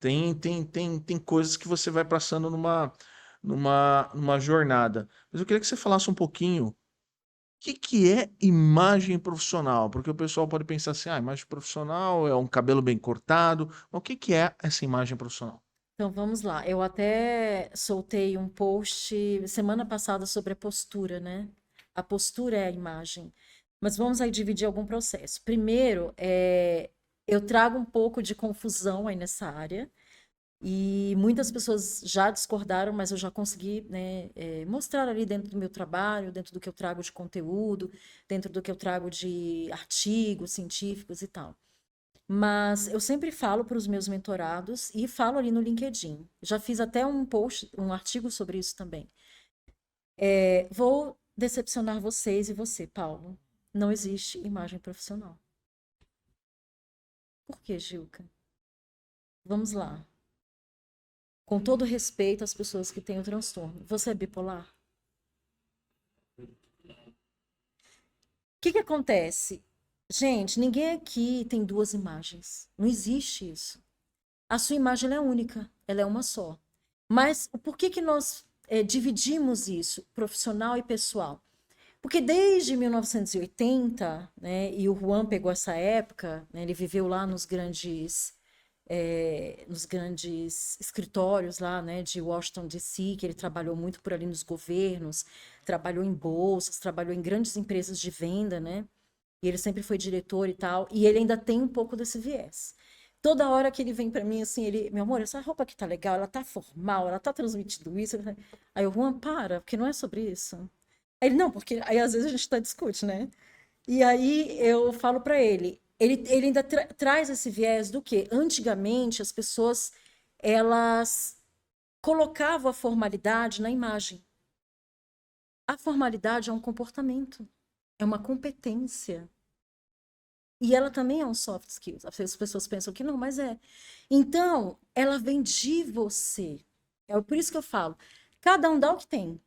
Tem coisas que você vai passando numa jornada. Mas eu queria que você falasse um pouquinho o que é imagem profissional? Porque o pessoal pode pensar assim, imagem profissional é um cabelo bem cortado. Mas o que é essa imagem profissional? Então vamos lá. Eu até soltei um post semana passada sobre a postura, né? A postura é a imagem. Mas vamos aí dividir algum processo. Primeiro, eu trago um pouco de confusão aí nessa área. E muitas pessoas já discordaram, mas eu já consegui, né, mostrar ali dentro do meu trabalho, dentro do que eu trago de conteúdo, dentro do que eu trago de artigos científicos e tal. Mas eu sempre falo para os meus mentorados e falo ali no LinkedIn. Já fiz até um post, um artigo sobre isso também. Vou decepcionar vocês e você, Paulo. Não existe imagem profissional. Por quê, Gilca? Vamos lá. Com todo respeito às pessoas que têm o transtorno. Você é bipolar? O que que acontece? Gente, ninguém aqui tem duas imagens. Não existe isso. A sua imagem ela é única, ela é uma só. Mas por que que nós dividimos isso, profissional e pessoal? Porque desde 1980, né, e o Juan pegou essa época, né, ele viveu lá nos grandes escritórios lá, né, de Washington DC, que ele trabalhou muito por ali nos governos, trabalhou em bolsas, trabalhou em grandes empresas de venda, né? E ele sempre foi diretor e tal, e ele ainda tem um pouco desse viés. Toda hora que ele vem para mim assim, ele, meu amor, essa roupa aqui tá legal, ela tá formal, ela tá transmitindo isso. Aí eu, Juan, para, porque não é sobre isso. Aí ele, não, porque aí às vezes a gente tá discute, né? E aí eu falo para ele ainda traz esse viés do que antigamente as pessoas elas colocavam a formalidade na imagem. A formalidade é um comportamento, é uma competência. E ela também é um soft skills. As pessoas pensam que não, mas é. Então, ela vem de você. É por isso que eu falo, cada um dá o que tem.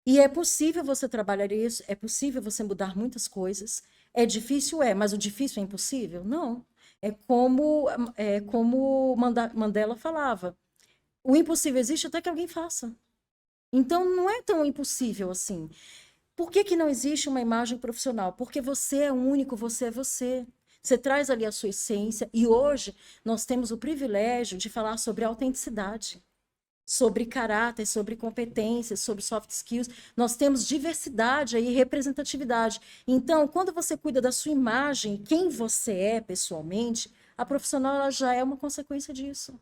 E é possível você trabalhar isso, é possível você mudar muitas coisas. É difícil, mas o difícil é impossível? Não. É como Mandela falava: o impossível existe até que alguém faça. Então não é tão impossível assim. Por que que não existe uma imagem profissional? Porque você é único, você é você. Você traz ali a sua essência e hoje nós temos o privilégio de falar sobre autenticidade, sobre caráter, sobre competências, sobre soft skills. Nós temos diversidade e representatividade. Então, quando você cuida da sua imagem, quem você é pessoalmente, a profissional ela já é uma consequência disso.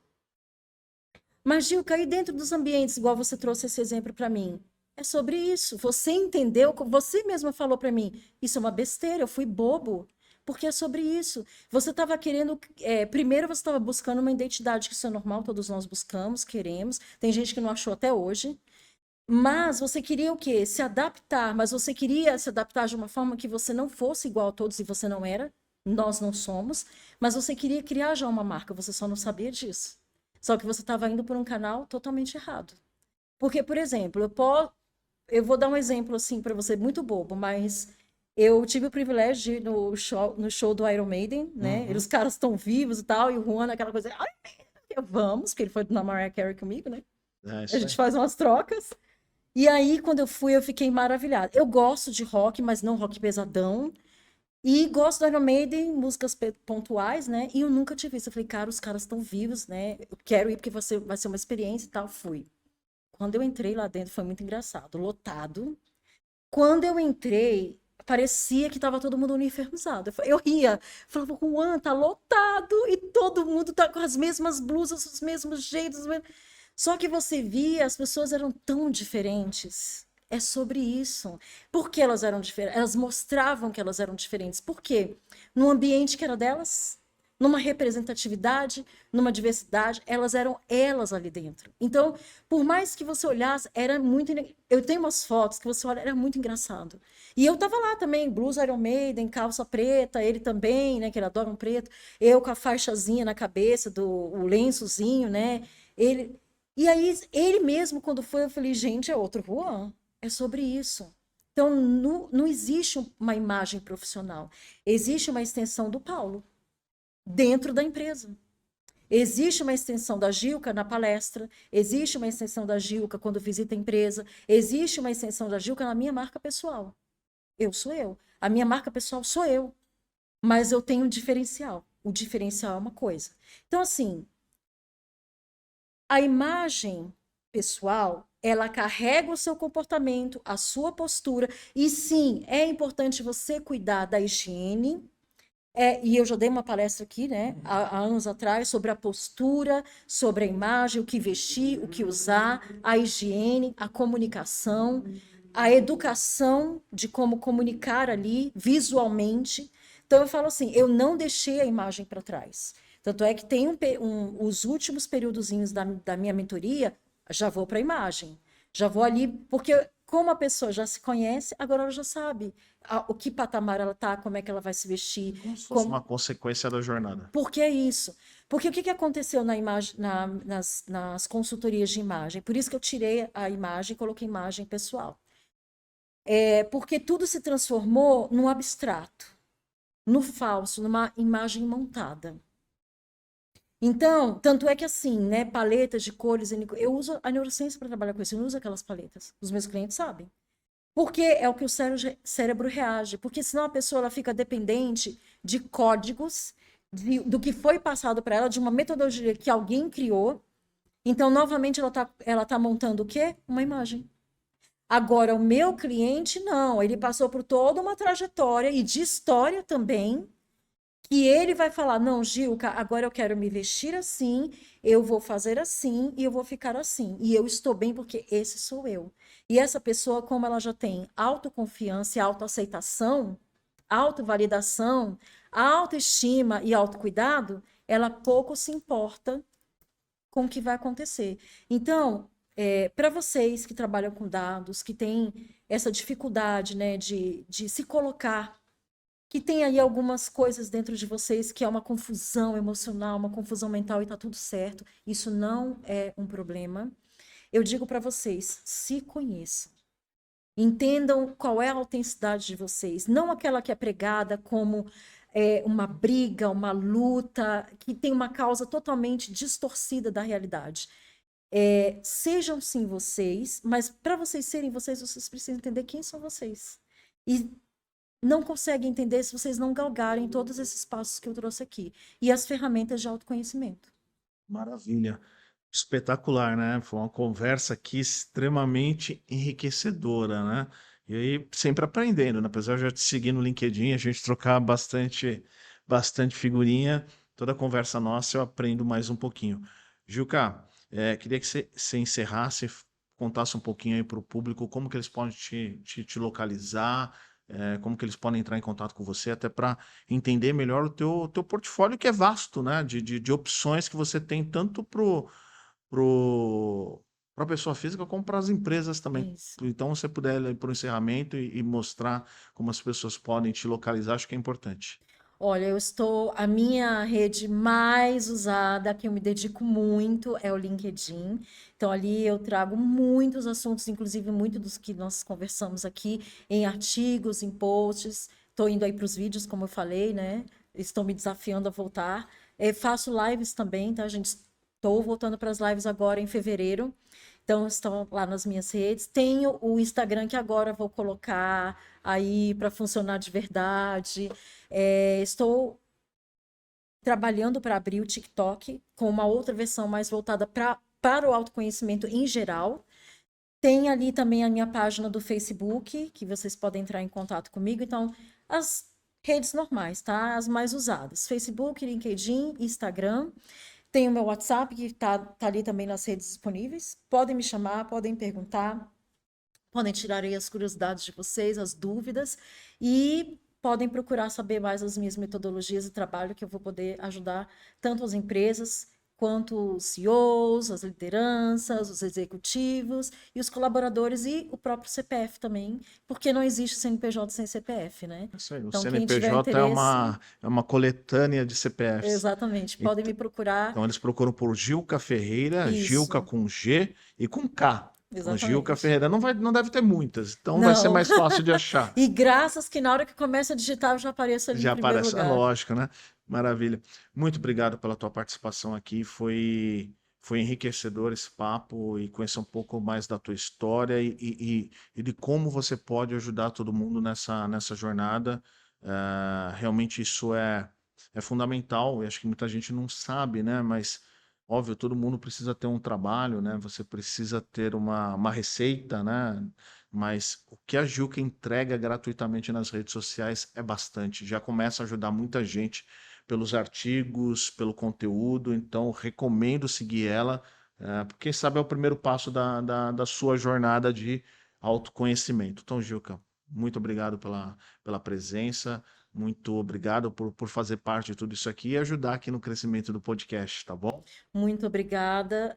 Mas, Gil, cair dentro dos ambientes, igual você trouxe esse exemplo para mim, é sobre isso. Você entendeu, você mesma falou para mim, isso é uma besteira, eu fui bobo, porque é sobre isso. Você estava querendo, primeiro você estava buscando uma identidade, que isso é normal, todos nós buscamos, queremos, tem gente que não achou até hoje, mas você queria o quê? Se adaptar, mas você queria se adaptar de uma forma que você não fosse igual a todos e você não era, nós não somos, mas você queria criar já uma marca, você só não sabia disso. Só que você estava indo por um canal totalmente errado. Porque, por exemplo, eu vou dar um exemplo assim para você, muito bobo, mas eu tive o privilégio de ir no show do Iron Maiden, né? Os Uhum. caras estão vivos e tal, e o Juan, aquela coisa, ai, vamos, porque ele foi na Mariah Carey comigo, né? É A isso gente aí. faz umas trocas. E aí, quando eu fui, eu fiquei maravilhada. Eu gosto de rock, mas não rock pesadão. E gosto do Iron Maiden, músicas pontuais, né? E eu nunca tive isso. Eu falei, cara, os caras estão vivos, né? Eu quero ir porque vai ser uma experiência e tal. Fui. Quando eu entrei lá dentro, foi muito engraçado. Lotado. Quando eu entrei, parecia que tava todo mundo uniformizado. Eu ria. Falava, Juan, tá lotado. E todo mundo tá com as mesmas blusas, os mesmos jeitos. Só que você via, as pessoas eram tão diferentes. É sobre isso. Por que elas eram diferentes? Elas mostravam que elas eram diferentes. Por quê? No ambiente que era delas, numa representatividade, numa diversidade, elas eram elas ali dentro. Então, por mais que você olhasse, era muito. Eu tenho umas fotos que você olha, era muito engraçado. E eu tava lá também, blusa Iron Maiden, calça preta, ele também, né, que ele adora um preto, eu com a faixazinha na cabeça, o lençozinho, né? Ele, e aí, ele mesmo, quando foi, eu falei, gente, é outro Juan. É sobre isso. Então, não existe uma imagem profissional. Existe uma extensão do Paulo dentro da empresa. Existe uma extensão da Gilca na palestra, existe uma extensão da Gilca quando visita a empresa, existe uma extensão da Gilca na minha marca pessoal. Eu sou eu. A minha marca pessoal sou eu. Mas eu tenho um diferencial. O diferencial é uma coisa. Então, assim, a imagem pessoal, ela carrega o seu comportamento, a sua postura. E sim, é importante você cuidar da higiene. E eu já dei uma palestra aqui, né, há anos atrás, sobre a postura, sobre a imagem, o que vestir, o que usar, a higiene, a comunicação, a educação de como comunicar ali visualmente. Então, eu falo assim, eu não deixei a imagem para trás. Tanto é que tem os últimos períodozinhos da minha mentoria, já vou para a imagem. Já vou ali, porque como a pessoa já se conhece, agora ela já sabe o que patamar ela está, como é que ela vai se vestir. Como se fosse uma consequência da jornada. Por que isso? Porque o que aconteceu na imagem, nas consultorias de imagem? Por isso que eu tirei a imagem e coloquei imagem pessoal. Porque tudo se transformou num abstrato, no falso, numa imagem montada. Então, tanto é que assim, né, paletas de cores, eu uso a neurociência para trabalhar com isso, eu não uso aquelas paletas. Os meus clientes sabem. Porque é o que o cérebro reage. Porque senão a pessoa ela fica dependente de códigos, do que foi passado para ela, de uma metodologia que alguém criou. Então, novamente, ela tá montando o quê? Uma imagem. Agora, o meu cliente, não. Ele passou por toda uma trajetória e de história também, que ele vai falar, não, Gilca, agora eu quero me vestir assim, eu vou fazer assim e eu vou ficar assim. E eu estou bem porque esse sou eu. E essa pessoa, como ela já tem autoconfiança e autoaceitação, autovalidação, autoestima e autocuidado, ela pouco se importa com o que vai acontecer. Então, para vocês que trabalham com dados, que têm essa dificuldade, né, de se colocar, que tem aí algumas coisas dentro de vocês que é uma confusão emocional, uma confusão mental e tá tudo certo. Isso não é um problema. Eu digo para vocês, se conheçam. Entendam qual é a autenticidade de vocês, não aquela que é pregada como uma briga, uma luta, que tem uma causa totalmente distorcida da realidade. Sejam sim vocês, mas para vocês serem vocês, vocês precisam entender quem são vocês. E não conseguem entender se vocês não galgarem todos esses passos que eu trouxe aqui. E as ferramentas de autoconhecimento. Maravilha. Espetacular, né? Foi uma conversa aqui extremamente enriquecedora, né? E aí, sempre aprendendo, né? Apesar de eu já te seguir no LinkedIn, a gente trocar bastante figurinha, toda conversa nossa eu aprendo mais um pouquinho. Gilca, queria que você encerrasse, contasse um pouquinho aí para o público como que eles podem te localizar, como que eles podem entrar em contato com você, até para entender melhor o teu portfólio, que é vasto, né? De opções que você tem tanto para a pessoa física como para as empresas também. Isso. Então, se você puder ir para o encerramento e mostrar como as pessoas podem te localizar, acho que é importante. Olha, a minha rede mais usada, que eu me dedico muito, é o LinkedIn. Então, ali eu trago muitos assuntos, inclusive muitos dos que nós conversamos aqui, em artigos, em posts. Estou indo aí para os vídeos, como eu falei, né? Estou me desafiando a voltar. Faço lives também, tá, gente? Estou voltando para as lives agora em fevereiro. Então, estão lá nas minhas redes. Tenho o Instagram que agora vou colocar aí para funcionar de verdade. Estou trabalhando para abrir o TikTok com uma outra versão mais voltada para o autoconhecimento em geral. Tem ali também a minha página do Facebook, que vocês podem entrar em contato comigo. Então, as redes normais, tá? As mais usadas: Facebook, LinkedIn, Instagram. Tem o meu WhatsApp, que tá ali também nas redes disponíveis. Podem me chamar, podem perguntar, podem tirar aí as curiosidades de vocês, as dúvidas, e podem procurar saber mais as minhas metodologias de trabalho, que eu vou poder ajudar tanto as empresas quanto os CEOs, as lideranças, os executivos e os colaboradores e o próprio CPF também, porque não existe CNPJ sem CPF, né? É isso aí. O Então, quem tiver CNPJ interesse, é uma coletânea de CPFs. exatamente, podem me procurar. Então eles procuram por Gilca Ferreira, Gilca Isso. com G e com K. Então, Gilca Exatamente. Ferreira não deve ter muitas, então vai ser Não. mais fácil de achar. E graças que na hora que começa a digitar eu já apareço ali em Já primeiro aparece, é lugar. lógico, né? Maravilha. Muito obrigado pela tua participação aqui. Foi enriquecedor esse papo e conhecer um pouco mais da tua história e de como você pode ajudar todo mundo nessa jornada. Realmente isso é fundamental. Eu acho que muita gente não sabe, né? Mas, óbvio, todo mundo precisa ter um trabalho, né? Você precisa ter uma receita, né? Mas o que a Gilca entrega gratuitamente nas redes sociais é bastante. Já começa a ajudar muita gente pelos artigos, pelo conteúdo. Então, recomendo seguir ela, porque sabe é o primeiro passo da sua jornada de autoconhecimento. Então, Gilca, muito obrigado pela presença. Muito obrigado por fazer parte de tudo isso aqui e ajudar aqui no crescimento do podcast, tá bom? Muito obrigada.